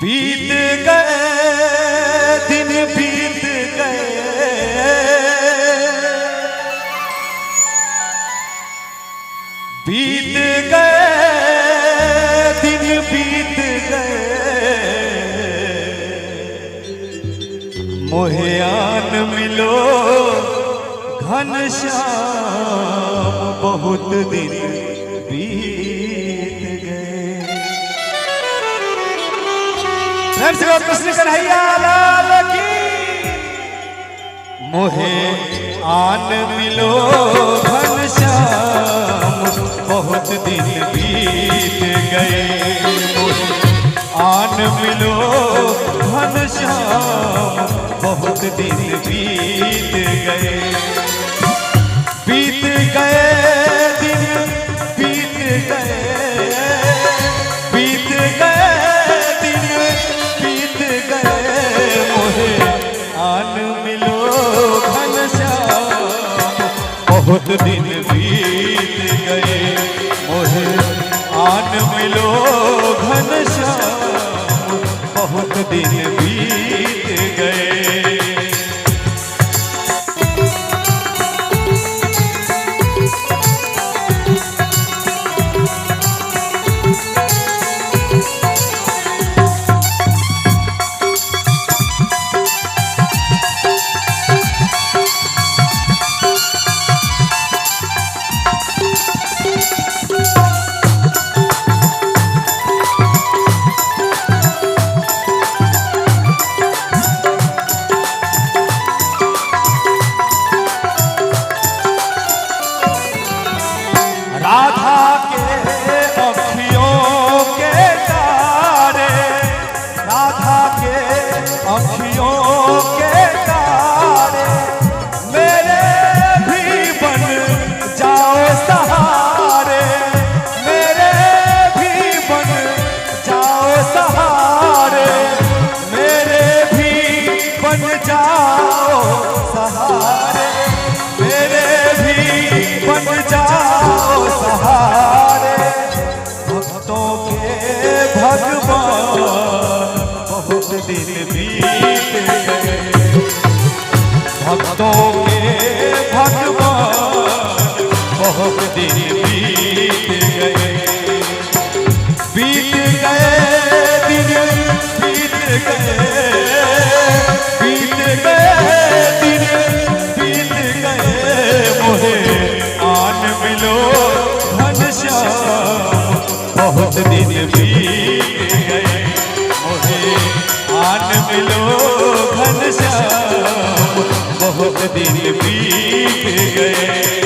बीत गए दिन बीत गए, बीत गए दिन बीत गए, मोहे आन मिलो घनश्याम बहुत दिन बीत गए। कृष्ण कन्हैया लाल की। मोहे आन मिलो घनश्याम बहुत दिन बीत गए, मोहे आन मिलो घनश्याम बहुत दिन बीत गए। बीत गए दिन बीत गए, बीत गए दिन बीत गए, मोहे आन मिलो घनश्याम बहुत दिन बीत गए, मोहे आन मिलो घनश्याम बहुत दिन बीत गए। राधा के अखियों के तारे, राधा के अखियों के तारे, मेरे भी बन जाओ सहारे, मेरे भी बन जाओ सहारे, मेरे भी बन जाओ सहारे, मेरे भी बन जाओ सहारे। भक्तों के भगवान बहुत दिन बीत गए, भक्तों के भगवान बहुत दिन बीत गए। बीत गए दिन बीत गए, बीत गए दिन बीत गए, मोहे आन मिलो घनश्याम बहुत दिन बीत गए, मोहे आन मिलो घनश्याम बहुत दिन बीत गए।